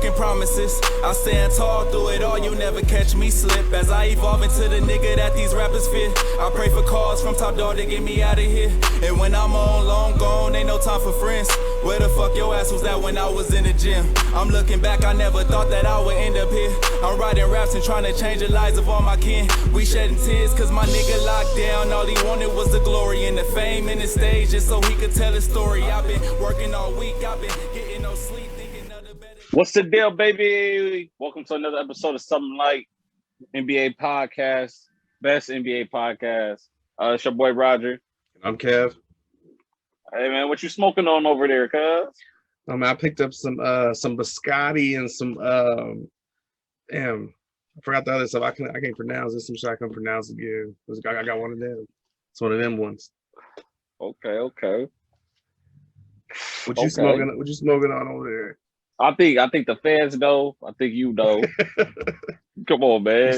broken promises. I stand tall through it all, you never catch me slip. As I evolve into the nigga that these rappers fear, I pray for calls from top dog to get me out of here. And when I'm on long gone, ain't no time for friends. Where the fuck your ass was at when I was in the gym? I'm looking back, I never thought that I would end up here. I'm writing raps and trying to change the lives of all my kin. We shedding tears cause my nigga locked down. All he wanted was the glory and the fame and the stage, just so he could tell his story. I've been working all week, I've been getting no sleep, thinking of the better. What's the deal, baby? Welcome to another episode of Something Like NBA Podcast, best NBA podcast. It's your boy Roger. I'm Kev. Hey man, what you smoking on over there, cuz? I picked up some biscotti and some damn, I forgot the other stuff. I can't pronounce it. Some shit I can pronounce again. I got one of them. It's one of them ones. Okay. What you smoking? What you smoking on over there? I think the fans know. I think you know. Come on, man.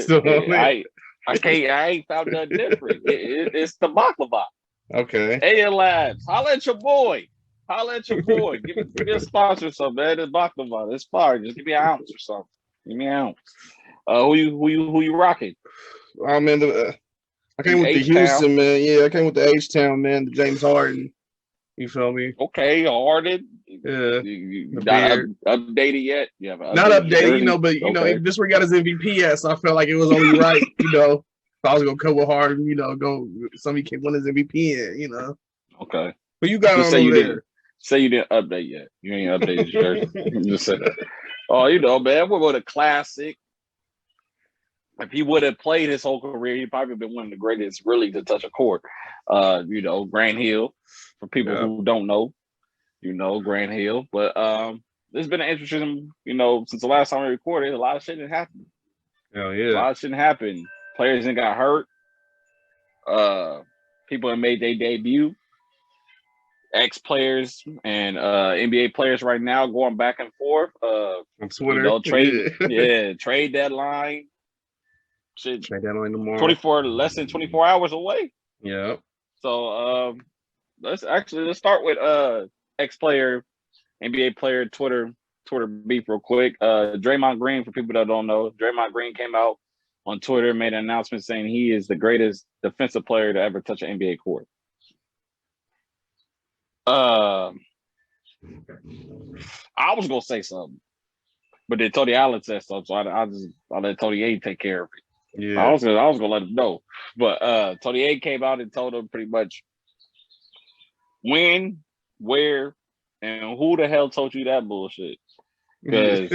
I ain't found nothing different. It's the baklava. Okay. Hey, Labs, holla at your boy. Give me a sponsor or something, man. It's baklava. It's fire. Just give me an ounce or something. Give me an ounce. Who you rocking? Oh man, I came with the Houston, man. Yeah, I came with the H-Town, man. The James Harden. You feel me? Okay, Harden. Yeah. You not updated yet? Yeah, not updated, but this where he got his MVP at, so I felt like it was only right, if I was gonna come with Harden, go somebody can win his MVP in, Okay. But you got on over there. Say you didn't update yet. You ain't updated your jersey. Just say that. Oh, man, we're with a classic. If he would have played his whole career, he'd probably been one of the greatest really to touch a court. Grant Hill, for people who don't know, Grant Hill. But this has been an interesting, since the last time we recorded, a lot of shit didn't happen. Hell yeah. A lot of shit didn't happen. Players didn't got hurt. People have made their debut. Ex-players and NBA players right now going back and forth. On Twitter. Trade deadline. Shit, trade deadline tomorrow. Less than 24 hours away. Yeah. So let's start with ex-player, NBA player Twitter beef real quick. Draymond Green, for people that don't know, Draymond Green came out on Twitter, made an announcement saying he is the greatest defensive player to ever touch an NBA court. I was gonna say something, but then Tony Allen said something, so I let Tony A take care of it. Yeah, I was gonna let him know, but Tony A came out and told him pretty much when, where, and who the hell told you that bullshit? Because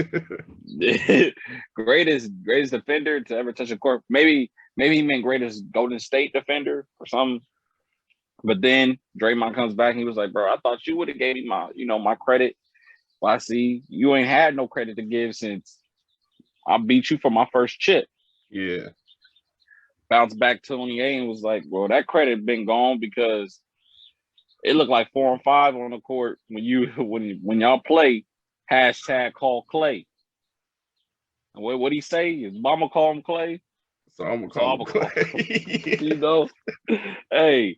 greatest defender to ever touch a court. Maybe he meant greatest Golden State defender or something. But then Draymond comes back and he was like, bro, I thought you would have gave me my credit. Well, I see you ain't had no credit to give since I beat you for my first chip. Yeah. Bounced back to Tony A and was like, well, that credit been gone because it looked like 4 and 5 on the court when y'all play #call Clay. And what he say? His mama call him Clay. So I'm gonna call him Clay. Hey.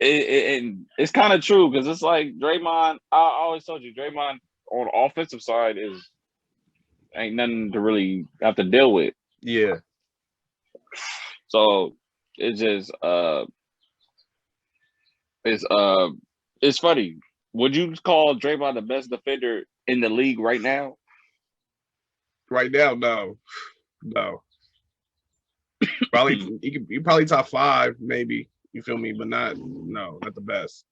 And it's kind of true because it's like Draymond. I always told you Draymond on the offensive side ain't nothing to really have to deal with. Yeah. So it's just it's funny. Would you call Draymond the best defender in the league right now? Right now, no. Probably he probably top 5 maybe. You feel me? But not the best.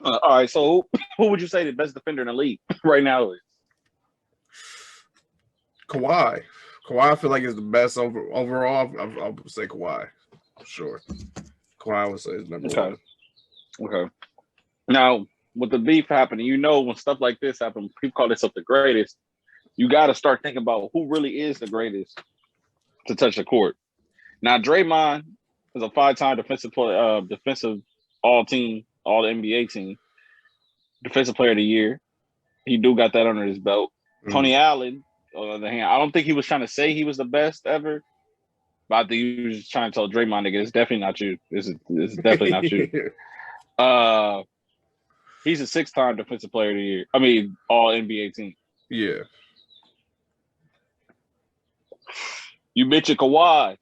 All right, so who would you say the best defender in the league right now is? Kawhi. I feel like is the best overall. I would say Kawhi. Sure. Kawhi would say is number one. Okay. Now, with the beef happening, when stuff like this happens, people call this up the greatest. You got to start thinking about who really is the greatest to touch the court. Now, Draymond is a 5-time defensive all NBA team, defensive player of the year. He do got that under his belt. Mm-hmm. Tony Allen, on the other hand, I don't think he was trying to say he was the best ever, but I think he was just trying to tell Draymond, nigga, it's definitely not you. This is definitely not you. He's a 6-time defensive player of the year. I mean, all NBA team. Yeah. You mentioned Kawhi,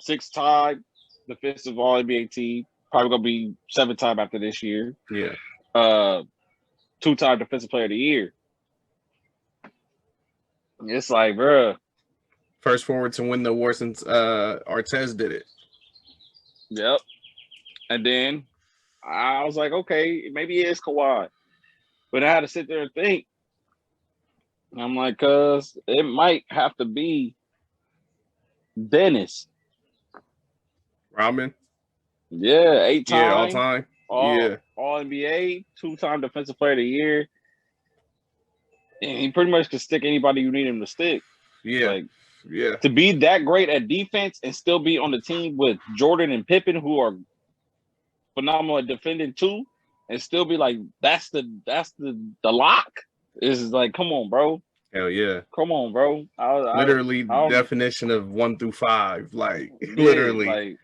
6-time defensive all NBA team. Probably gonna be 7-time after this year. Yeah. 2-time defensive player of the year. It's like, bruh. First forward to win the award since Artez did it. Yep. And then I was like, okay, maybe it is Kawhi. But I had to sit there and think. I'm like, cuz it might have to be Dennis. Rodman. Yeah, 8-time. Yeah, all time. All NBA, 2-time defensive player of the year. And he pretty much can stick anybody you need him to stick. Yeah. Like, yeah. to be that great at defense and still be on the team with Jordan and Pippen, who are phenomenal at defending too, and still be like, that's the lock. Is like, come on, bro. Hell yeah. Come on, bro. Literally definition of 1 through 5. Like literally.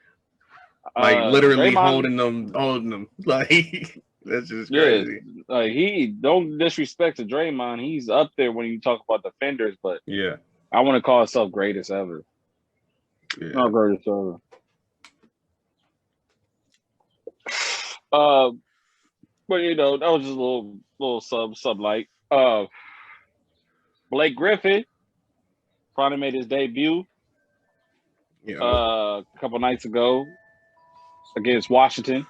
Like literally holding them. Like that's just crazy. Like he don't disrespect to Draymond. He's up there when you talk about defenders, but yeah. I want to call himself greatest ever. Yeah. Not greatest ever. But you know, that was just a little sub light. Blake Griffin finally made his debut. Yeah. A couple nights ago against Washington.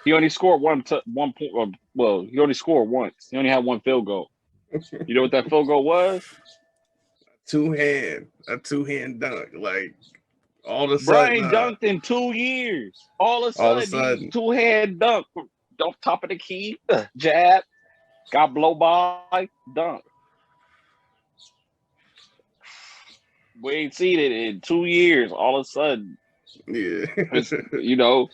He only scored one point. Well, he only scored once. He only had one field goal. You know what that field goal was? A two-hand dunk. Like all of a Brian sudden, dunked in 2 years. All of a sudden, 2-hand dunk off top of the key, jab, got blow by, dunk. We ain't seen it in 2 years. All of a sudden, yeah, you know.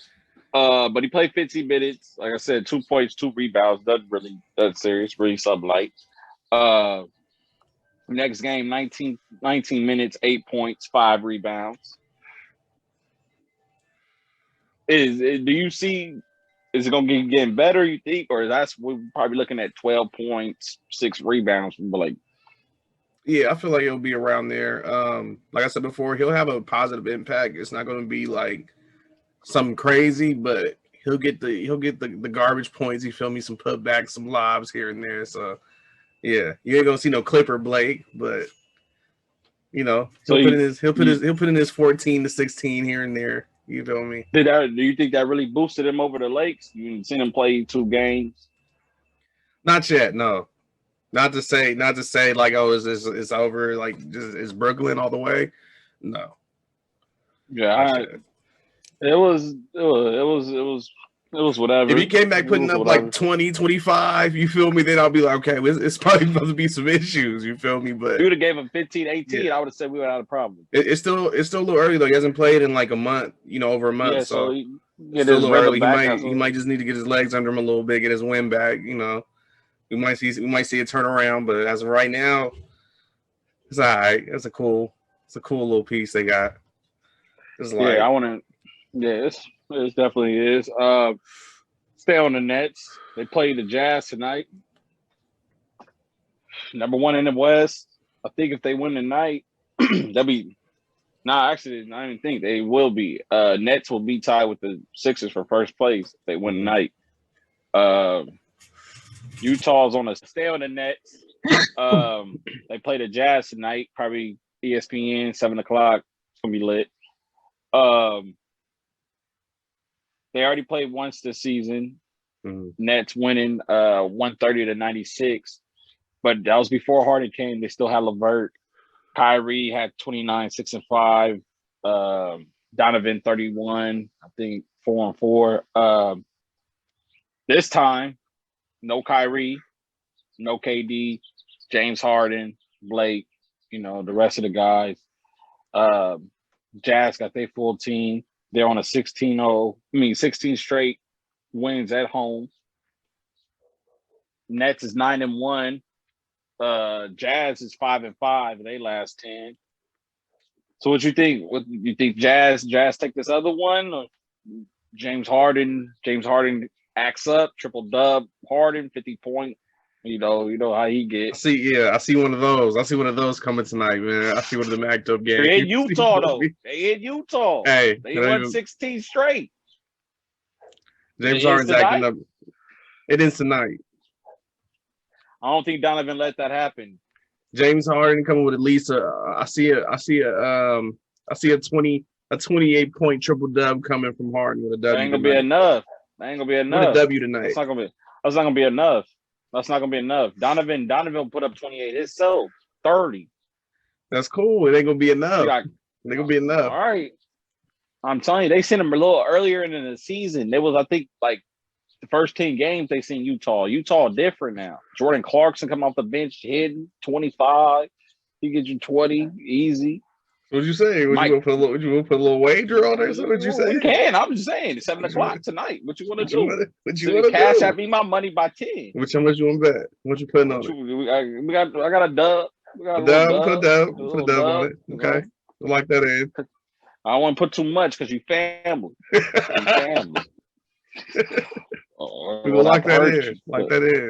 But he played 15 minutes. Like I said, 2 points, 2 rebounds. Nothing serious. Really something light. Next game, 19 minutes, 8 points, 5 rebounds. Do you see? Is it gonna get getting better? You think, or we're probably looking at 12 points, 6 rebounds? But like, yeah, I feel like it'll be around there. Like I said before, he'll have a positive impact. It's not going to be like something crazy, but he'll get the garbage points. You feel me? Some putbacks, some lobs here and there. So yeah, you ain't gonna see no Clipper Blake, but you know he'll put in his 14 to 16 here and there. You feel me? Do you think that really boosted him over the Lakes? You seen him play 2 games? Not yet, no. Not to say like, oh, it's over, like is Brooklyn all the way? No. Yeah, it was whatever. If he came back putting up like 20, 25, you feel me? Then I'll be like, okay, it's probably supposed to be some issues. You feel me? But you would have gave him 15, 18. Yeah. I would have said we would have had a problem. It's still a little early though. He hasn't played in like a month, over a month. Yeah, so it's still a little early. He might just need to get his legs under him a little bit, get his wind back. We might see a turnaround, but as of right now, it's all right. It's a cool little piece they got. It's like, yeah, I want to. Yeah, it definitely is. Stay on the Nets. They play the Jazz tonight. Number 1 in the West. I think if they win tonight, they'll be. Actually, I don't even think they will be. Nets will be tied with the Sixers for first place if they win tonight. Utah's on stay on the Nets. They play the Jazz tonight. Probably ESPN 7:00. It's gonna be lit. They already played once this season. Mm-hmm. Nets winning 130-96. But that was before Harden came. They still had LeVert. Kyrie had 29, 6 and 5. Donovan 31, I think 4 and 4. This time, no Kyrie, no KD, James Harden, Blake, the rest of the guys. Jazz got their full team. They're on a 16 straight wins at home. Nets is 9-1. Jazz is 5-5. They last 10. So what you think? What you think? Jazz take this other one? Or James Harden acts up, triple dub, Harden 50 point. You know how he gets. I see one of those. I see one of those coming tonight, man. I see one of them act up games. They in Utah though. They in Utah. Hey, they won 16 straight. James Harden's acting up. It is tonight. I don't think Donovan let that happen. James Harden coming with at least I see a 28 point triple dub coming from Harden with a W. That ain't gonna be enough. With a W tonight. That's not gonna be enough. That's not gonna be enough. Donovan put up 28 himself, 30. That's cool. It ain't gonna be enough. It ain't gonna be enough. All right. I'm telling you, they sent him a little earlier in the season. There was, I think, like the first 10 games they seen Utah. Utah different now. Jordan Clarkson come off the bench hitting 25. He gets you 20 easy. What'd you say? Would you put a little wager on there? So what'd you say? You can. I'm just saying. It's 7 o'clock tonight. What you want to do? What you want to cash out me my money by 10. How much you want to bet? What you putting on it? I got a dub. Put a dub on it. Okay. I like that in. I don't want to put too much because you family. We're gonna lock that in.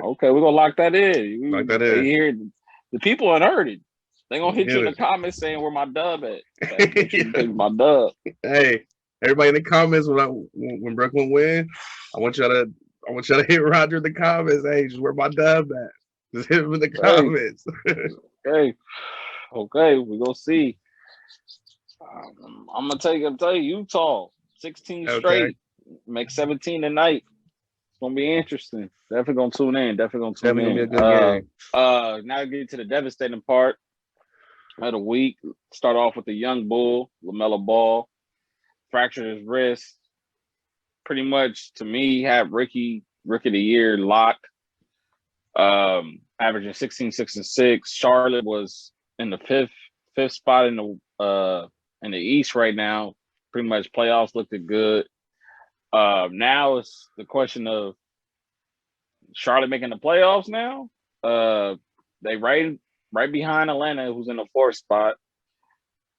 Okay, we're gonna lock that in. Lock that in. Here, the people unheard it. They gonna hit you in the comments saying where my dub at. Take my dub. Hey, everybody in the comments when Brooklyn win, I want y'all to hit Roger in the comments. Hey, just where my dub at? Just hit him in the comments. Okay, we gonna see. I'm gonna tell you, Utah 16 straight, make 17 tonight. It's gonna be interesting. Definitely gonna tune in. Definitely gonna be a good game. Now get to the devastating part of the week. Start off with the young bull, LaMelo Ball, fractured his wrist. Pretty much, to me, had rookie of the year locked. Averaging 16, 6, and 6. Charlotte was in the fifth spot in the East right now. Pretty much playoffs looked good. Now it's the question of Charlotte making the playoffs now. They right behind Atlanta, who's in the 4th spot.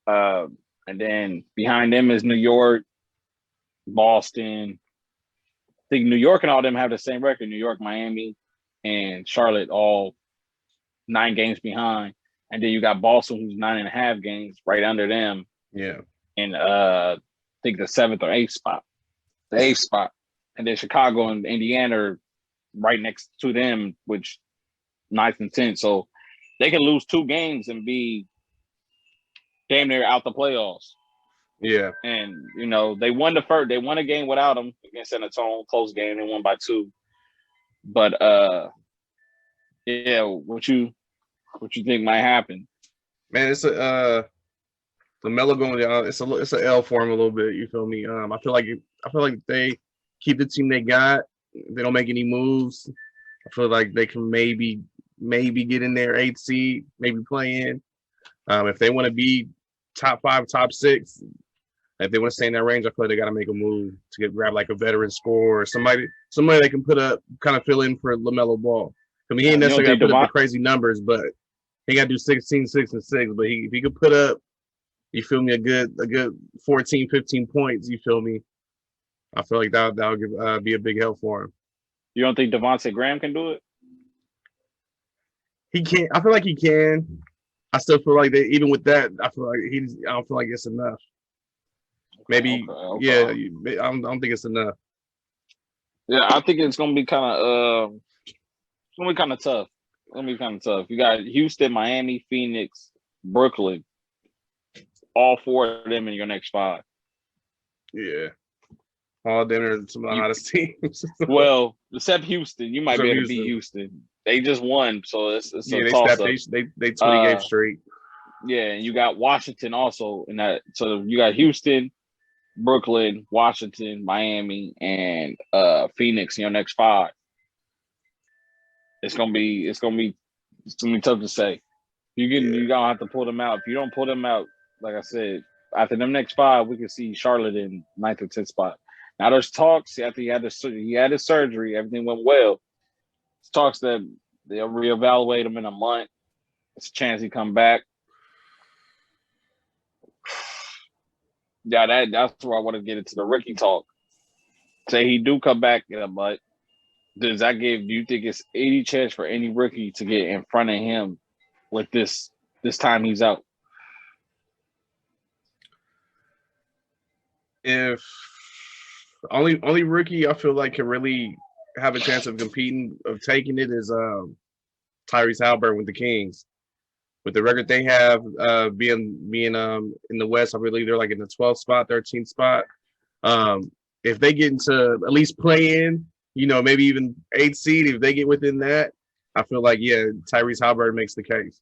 And then behind them is New York, Boston. I think New York and all them have the same record. New York, Miami, and Charlotte all 9 games behind. And then you got Boston, who's 9.5 games right under them. Yeah. And I think the 7th or 8th spot. The 8th spot. And then Chicago and Indiana are right next to them, which 9th and 10th. So they can lose 2 games and be damn near out the playoffs. Yeah. And they won a game without them against San Antonio, close game. They won by 2. But what you think might happen? Man, it's the LaMelo going down. It's a L for him a little bit. You feel me? I feel like they keep the team they got. They don't make any moves. I feel like they can maybe get in there 8th seed, maybe play in. If they want to be top 5, top 6, if they want to stay in that range, I feel like they got to make a move to grab like a veteran scorer or somebody they can put up, kind of fill in for LaMelo Ball. I mean, he ain't necessarily got to put up the crazy numbers, but he got to do 16, 6, and 6. But if he could put up, you feel me, a good 14, 15 points, you feel me, I feel like that'll be a big help for him. You don't think Devontae Graham can do it? He can't. I feel like he can. I still feel like even with that, I don't feel like it's enough. Maybe, okay. Yeah. I don't think it's enough. Yeah, I think it's gonna be kind of tough. It's gonna be kind of tough. You got Houston, Miami, Phoenix, Brooklyn. All 4 of them in your next 5. Yeah. All dinner and some of the hottest teams. Well, except Houston. You might be able to beat Houston. They just won, so it's a toss-up. They 20 games straight. Yeah, and you got Washington also in that. So you got Houston, Brooklyn, Washington, Miami, and Phoenix in your next 5. It's gonna be tough to say. You're gonna have to pull them out. If you don't pull them out, like I said, after them next 5, we can see Charlotte in 9th or 10th spot. Now there's talks after he had his surgery, everything went well. There's talks that they'll reevaluate him in a month. There's a chance he come back. Yeah, that's where I want to get into the rookie talk. say he do come back, but do you think it's 80 chance for any rookie to get in front of him with this time he's out? If only rookie I feel like can really have a chance of competing, of taking it, is Tyrese Halliburton with the Kings. With the record they have, being in the West, I believe they're like in the 12th spot, 13th spot. If they get into at least play in, maybe even 8th seed, if they get within that, I feel like Tyrese Halliburton makes the case.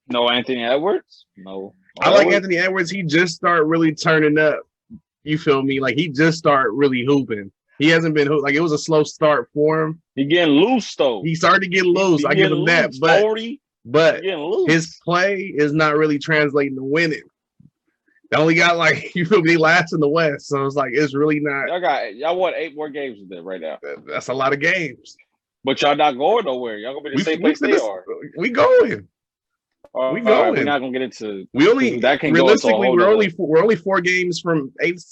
No Anthony Edwards? No. I like Anthony Edwards. He just started really turning up. You feel me? Like he just started really hooping. He hasn't been like it was a slow start for him. He getting loose though. He started to get loose. I give him that, but his play is not really translating to winning. They only got you feel me, last in the West, so it's like it's really not. Y'all won 8 more games with that right now. That's a lot of games. But y'all not going nowhere. Y'all gonna be the same place they are. We going. We going. Right, we're not gonna get into. We only that can realistically we're only 4 games from eighth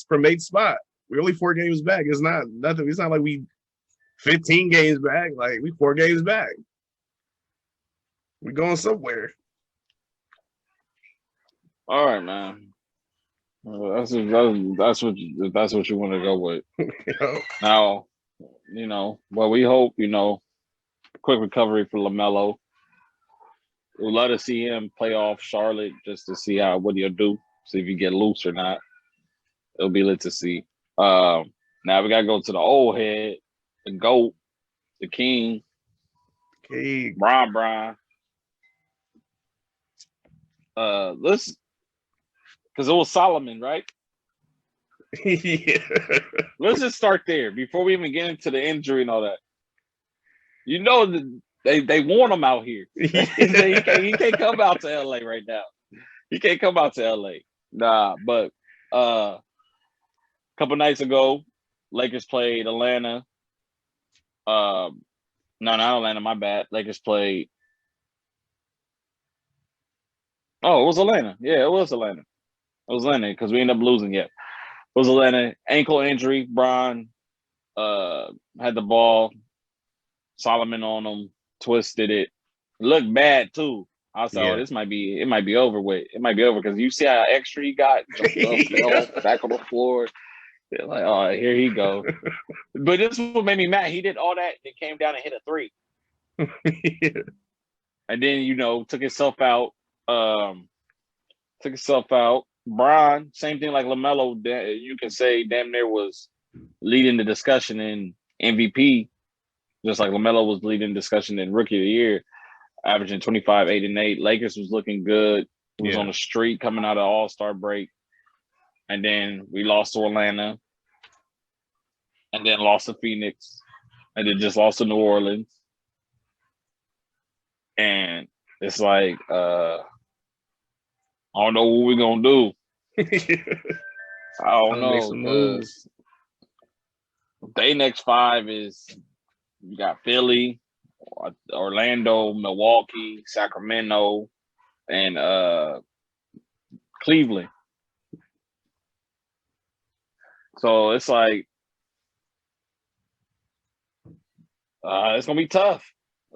spot. We're only 4 games back. It's not nothing. It's not like we 15 games back. Like we 4 games back. We going somewhere. All right, man. That's what you want to go with. Now, well, we hope quick recovery for LaMelo. We'd love to see him play off Charlotte just to see what he'll do, see if he get loose or not. It'll be lit to see. Now we gotta go to the old head, the GOAT, the King, Brian. Let's, because it was Solomon, right? Yeah. Let's just start there before we even get into the injury and all that. They want him out here. he can't come out to LA right now. He can't come out to LA. Nah, but a couple nights ago, Lakers played Atlanta. No, not Atlanta, my bad. Lakers played. Oh, it was Atlanta. Yeah, it was Atlanta. It was Atlanta because we ended up losing. Yeah, it was Atlanta. Ankle injury. Bron had the ball. Solomon on him, twisted it. Looked bad too. I was like, it might be over with. It might be over because you see how extra he got, back on the floor. Like, oh, here he go. But this is what made me mad. He did all that and came down and hit a 3. And then, took himself out. Bron, same thing like LaMelo, you can say damn near was leading the discussion in MVP, just like LaMelo was leading discussion in Rookie of the Year, averaging 25, 8, and 8. Lakers was looking good. He was on the street coming out of All-Star break. And then we lost to Atlanta. And then lost to Phoenix. And then just lost to New Orleans. And it's like, I don't know what we're going to do. I don't know. They next 5 is you got Philly, Orlando, Milwaukee, Sacramento, and Cleveland. So it's like it's gonna be tough.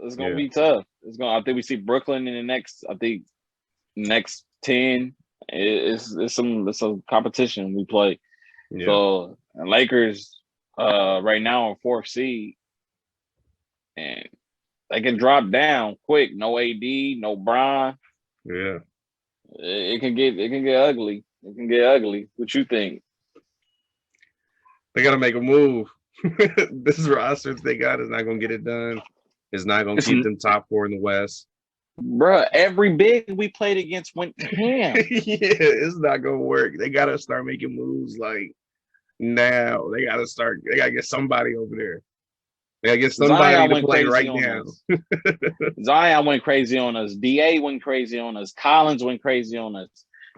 It's gonna be tough. I think we see Brooklyn in the next 10. It's some competition we play. Yeah. So Lakers right now on 4th seed. And they can drop down quick. No AD, no Bron. Yeah. It can get ugly. It can get ugly. What you think? They gotta make a move. This roster they got is not gonna get it done. It's not gonna keep them top 4 in the West. Bruh, every big we played against went ham. It's not gonna work. They gotta start making moves now. They gotta get somebody over there. They gotta get somebody Zion to play right now. Zion went crazy on us. DA went crazy on us. Collins went crazy on us.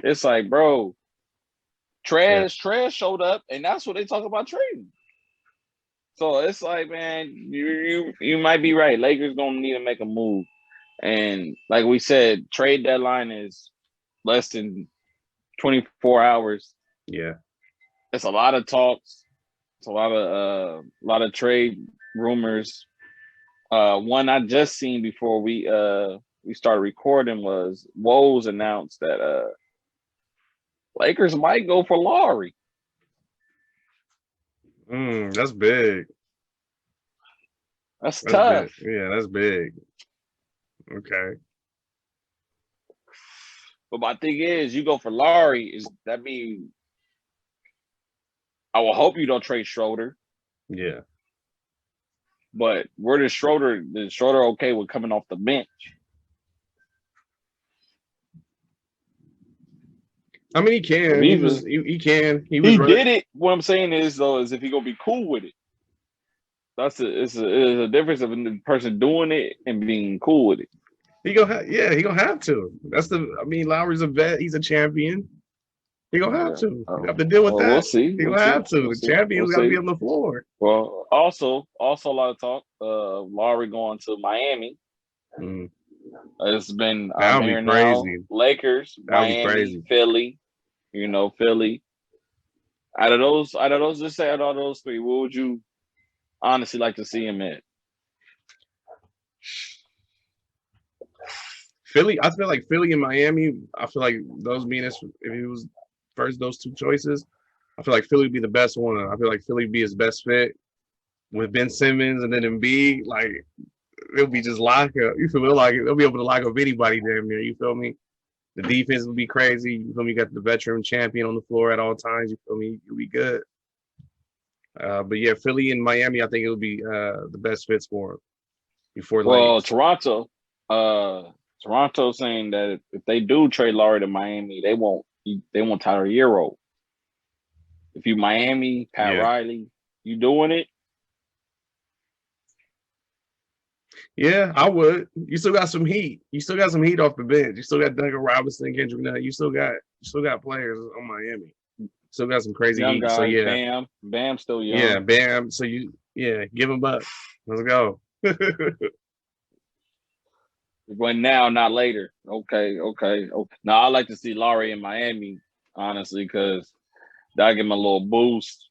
It's like, bro, Trash showed up, and that's what they talk about trading. So it's like, man, you might be right. Lakers gonna need to make a move. And like we said, trade deadline is less than 24 hours. Yeah. It's a lot of talks. It's a lot of trade rumors. One I just seen before we started recording was Woes announced that Lakers might go for Lowry. That's big. That's That's tough. big. Yeah, that's big. Okay. But my thing is, you go for Lowry, is that mean I will hope you don't trade Schroeder. Yeah. But where is Schroeder okay with coming off the bench? I mean, he can. He can. He was running. Did it. What I'm saying is if he gonna be cool with it. It's a difference of a person doing it and being cool with it. He gonna have to. Lowry's a vet. He's a champion. He gonna have to. You have to deal with that. We'll see. He gonna have to. The champion's gotta be on the floor. Well, also a lot of talk. Lowry going to Miami. It's been crazy. Now. Lakers, Miami, Philly. Philly. Out of those, just say out of those three, what would you honestly like to see him at? Philly, I feel like Philly and Miami. I feel like those if it was first those two choices, I feel like Philly would be the best one. I feel like Philly would be his best fit with Ben Simmons and then Embiid. Like it'll be just lock up. You feel me? Like they'll be able to lock up anybody damn near. You feel me? The defense will be crazy. You feel me? You got the veteran champion on the floor at all times. You feel me? You'll be good. But yeah, Philly and Miami, I think it would be the best fits for him. Toronto saying that if they do trade Lowry to Miami, they want Tyler Hero. If you Miami, Pat Riley, you doing it? Yeah, I would. You still got some heat. You still got some heat off the bench. You still got Duncan Robinson, Kendrick Nunn. You still got players on Miami. Still got some crazy young heat. Guys, so yeah, Bam still young. Yeah, Bam. So give him up. Let's go. But now, not later. Okay. Now I like to see Lowry in Miami, honestly, because that'll give them a little boost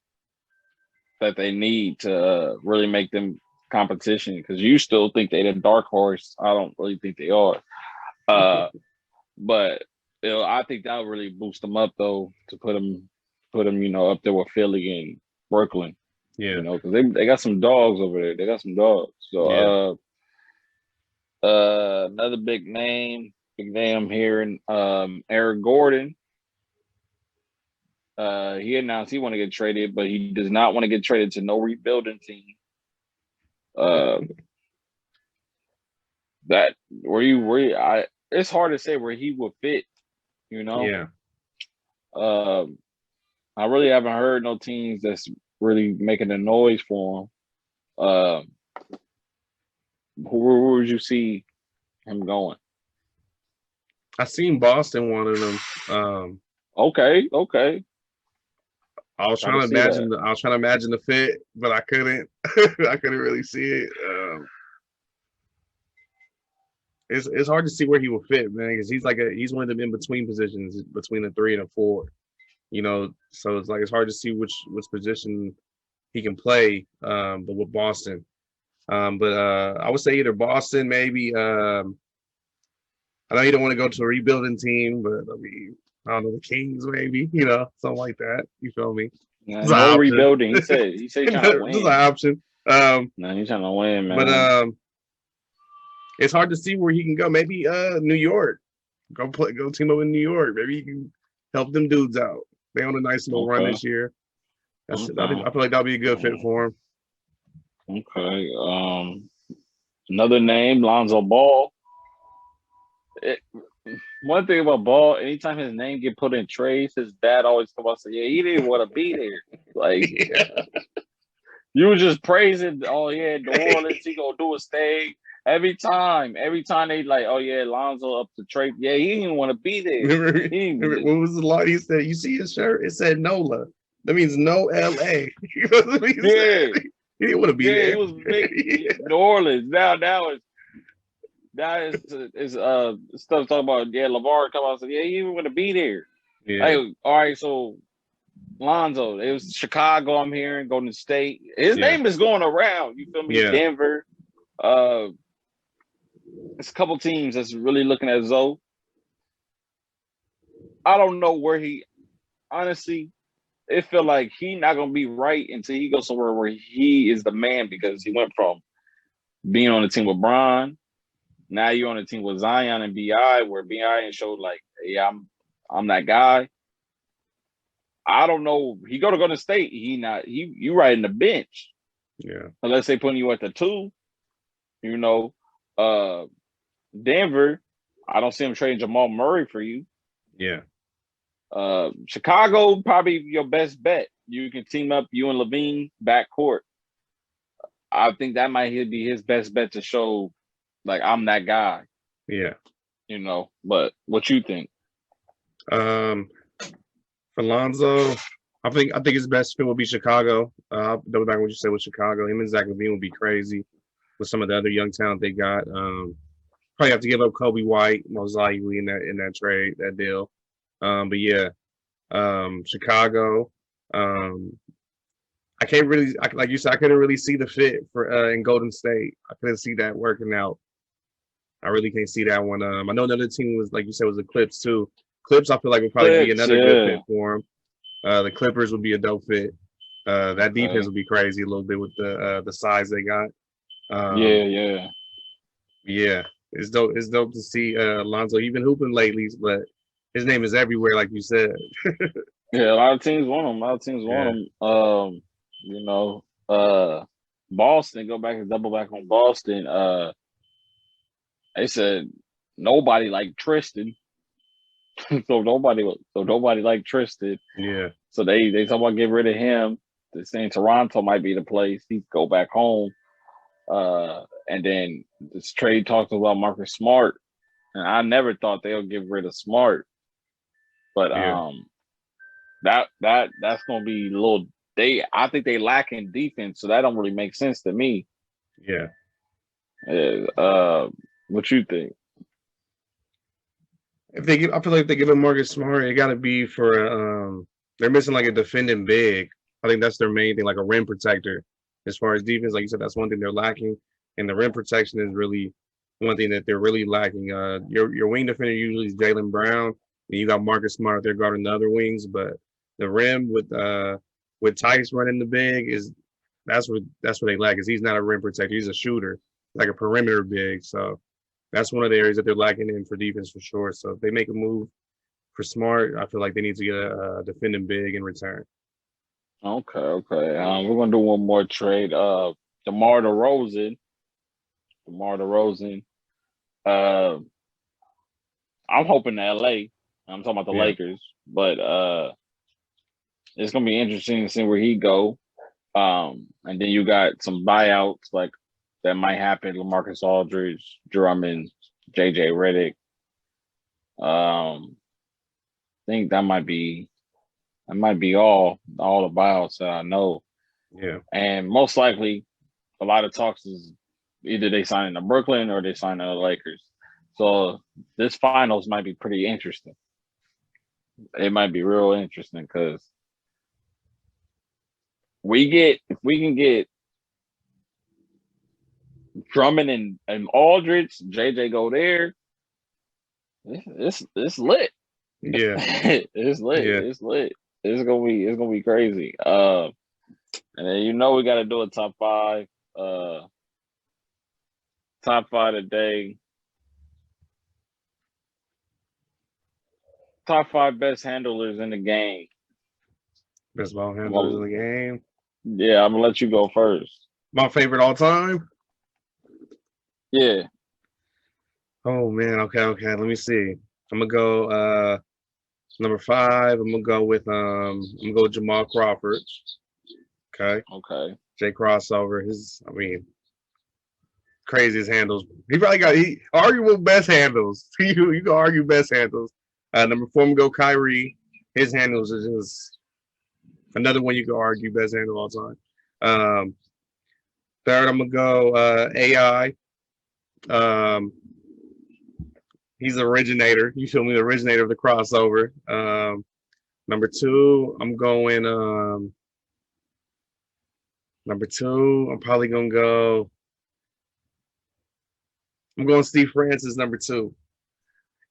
that they need to really make them competition. Because you still think they're the dark horse. I don't really think they are. But I think that'll really boost them up though to put them, up there with Philly and Brooklyn. Yeah, because they got some dogs over there. They got some dogs. So another big name I'm hearing, Eric Gordon. He announced he want to get traded, but he does not want to get traded to no rebuilding team. It's hard to say where he would fit, Yeah. I really haven't heard no teams that's really making a noise for him. Where would you see him going? I seen Boston wanted him. Okay. I was trying to imagine the fit, but I couldn't. I couldn't really see it. It's hard to see where he will fit, man, because he's one of them in between positions between the 3 and the 4. So it's hard to see which position he can play. But with Boston, I would say either Boston, maybe. I know you don't want to go to a rebuilding team, but I don't know, the Kings, maybe, something like that. You feel me? Yeah, no rebuilding. He said he's trying to win. This is an option. No, he's trying to win, man. But it's hard to see where he can go. Maybe New York. Go team up in New York. Maybe he can help them dudes out. They on a nice little run this year. I feel like that'll be a good fit for him. Okay. Another name, Lonzo Ball. One thing about Ball, anytime his name get put in trades, his dad always come out and say, "Yeah, he didn't want to be there." Like, you were just praising, "Oh yeah, New Orleans, he gonna do his thing." Every time they like, "Oh yeah, Lonzo up to trade." Yeah, he didn't want to be there. Remember, what was the line he said? You see his shirt? It said NOLA. That means no LA. You know what I mean? Yeah. He didn't want to be there. He was big. New Orleans. Now is stuff talking about LeVar come out and say, yeah, he didn't want to be there. Yeah. Hey, all right, so Lonzo. It was Chicago. I'm hearing Golden State. His Yeah. name is going around. You feel me? Yeah. Denver. It's a couple teams that's really looking at Zoe. I don't know where he. Honestly, it feel like he not gonna be right until he goes somewhere where he is the man because he went from being on the team with Bron. Now you're on the team with Zion and Bi, where Bi showed like, yeah, I'm that guy. I don't know. He go to Golden State. You riding the bench. Yeah. Unless they putting you at the 2. You know, Denver. I don't see him trading Jamal Murray for you. Yeah. Chicago probably your best bet. You can team up you and Levine backcourt. I think that might be his best bet to show, like, I'm that guy. Yeah. You know, but what you think? For Lonzo, I think his best fit would be Chicago. I'll double back on what you said with Chicago. Him and Zach LaVine would be crazy with some of the other young talent they got. Probably have to give up Kobe White most likely in that trade, that deal. But yeah, Chicago. I can't really, like you said, I couldn't really see the fit for in Golden State. I couldn't see that working out. I really can't see that one. I know another team was, like you said, was the Clips too. Clips, I feel like would probably be another good fit for him. The Clippers would be a dope fit. That defense would be crazy a little bit with the size they got. Yeah. It's dope. It's dope to see Lonzo. He's been hooping lately, but his name is everywhere, like you said. Yeah, a lot of teams want him. You know, Boston. Go back and double back on Boston. They said nobody liked Tristan. so nobody liked Tristan. Yeah. So they talk about getting rid of him. They're saying Toronto might be the place. He go back home. And then this trade talks about Marcus Smart. And I never thought they would get rid of Smart. But that's gonna be a little I think they lack in defense, so that don't really make sense to me. Yeah. What you think? I feel like if they give him Marcus Smart, it got to be for they're missing like a defending big. I think that's their main thing, like a rim protector. As far as defense, like you said, that's one thing they're lacking, and the rim protection is really one thing that they're really lacking. Your wing defender usually is Jaylen Brown, and you got Marcus Smart there guarding the other wings, but the rim with Tice running the big that's what they lack, is he's not a rim protector, he's a shooter, like a perimeter big. So that's one of the areas that they're lacking in for defense for sure. So if they make a move for Smart, I feel like they need to get a defending big in return. Okay. We're gonna do one more trade. DeMar DeRozan. I'm hoping LA. I'm talking about the Lakers, but it's gonna be interesting to see where he go. And then you got some buyouts like that might happen. LaMarcus Aldridge, Drummond, JJ Redick. I think that might be all the buyouts that I know. Yeah. And most likely a lot of talks is either they sign in Brooklyn or they sign in the Lakers. So this finals might be pretty interesting. It might be real interesting because if we can get Drummond and Aldridge, JJ go there, it's lit. Yeah. It's lit. Yeah. It's lit. It's gonna be crazy. And then we gotta do a top five. Top five today. Top five best handlers in the game. Best ball handlers in the game. Yeah, I'm gonna let you go first. My favorite all time? Yeah. Oh man, okay. Let me see. I'm gonna go number 5. I'm gonna go with Jamal Crawford. Okay. Jay Crossover. Craziest handles. He probably got arguable best handles. You can argue best handles. Number 4, I'm gonna go Kyrie. His handles is just another one you can argue best handle all time. Third, I'm gonna go AI. He's the originator. You feel me? The originator of the crossover. Number two, I'm going. Number two, I'm probably gonna go. I'm going Steve Francis, number two.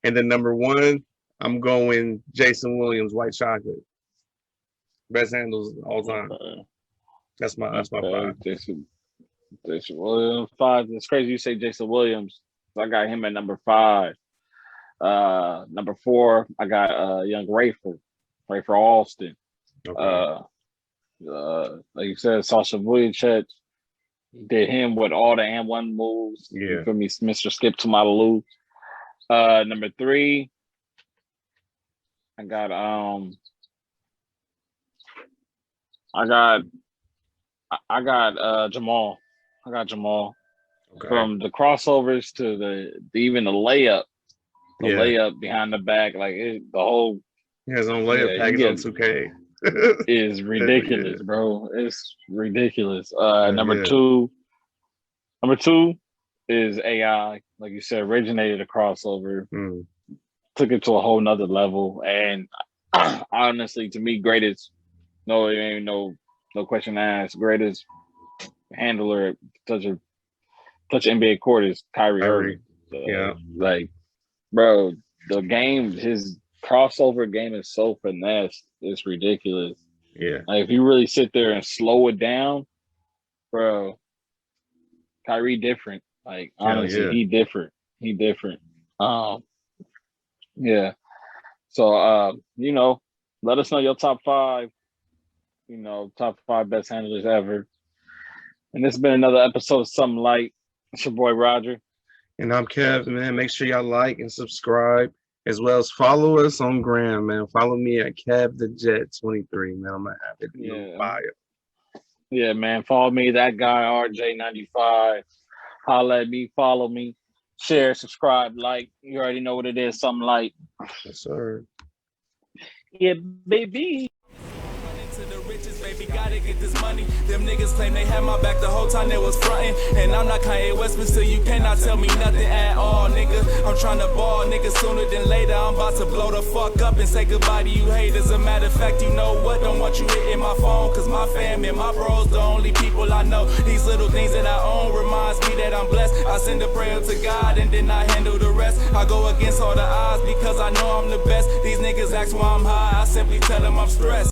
And then number one, I'm going Jason Williams, White Chocolate. Best handles all time. Okay. That's my five. Jason Williams, five. It's crazy you say Jason Williams. I got him at number five. Number four, I got young Rayford Alston. Okay. Like you said, Sasha Vujacic. Did him with all the and one moves. Yeah. You feel me? Mr. Skip to my Lou. Number three, I got Jamal. I got Jamal. Okay. From the crossovers to even the layup. The Yeah. layup behind the back, like the whole He has his own layup package on 2K. is ridiculous, bro. It's ridiculous. Yeah. Number two is AI. Like you said, originated a crossover, took it to a whole nother level. And honestly, to me, greatest, no, it ain't no question asked, greatest handler touch NBA court is Kyrie Irving. So, Yeah. like, bro, the game, his crossover game is so finesse. It's ridiculous. Yeah. Like, if you really sit there and slow it down, bro, Kyrie different. Like, honestly, yeah. he different. Yeah. So, let us know your top five, top five best handlers ever. And this has been another episode of Something Light. It's your boy, Roger. And I'm Kev, man. Make sure y'all like and subscribe, as well as follow us on Gram, man. Follow me at KevTheJet23, man. I'm gonna have it in your bio. Yeah, man. Follow me, that guy, RJ95. Holla at me, follow me, share, subscribe, like. You already know what it is, Something Light. Yes, sir. Yeah, baby. Baby, gotta get this money. Them niggas claim they had my back the whole time they was frontin'. And I'm not Kanye West, but still you cannot tell me nothing at all, nigga. I'm tryna ball, nigga, sooner than later. I'm about to blow the fuck up and say goodbye to you haters. A matter of fact, you know what? Don't want you hitting my phone, cause my fam and my bros the only people I know. These little things that I own reminds me that I'm blessed. I send a prayer to God and then I handle the rest. I go against all the odds because I know I'm the best. These niggas ask why I'm high, I simply tell them I'm stressed.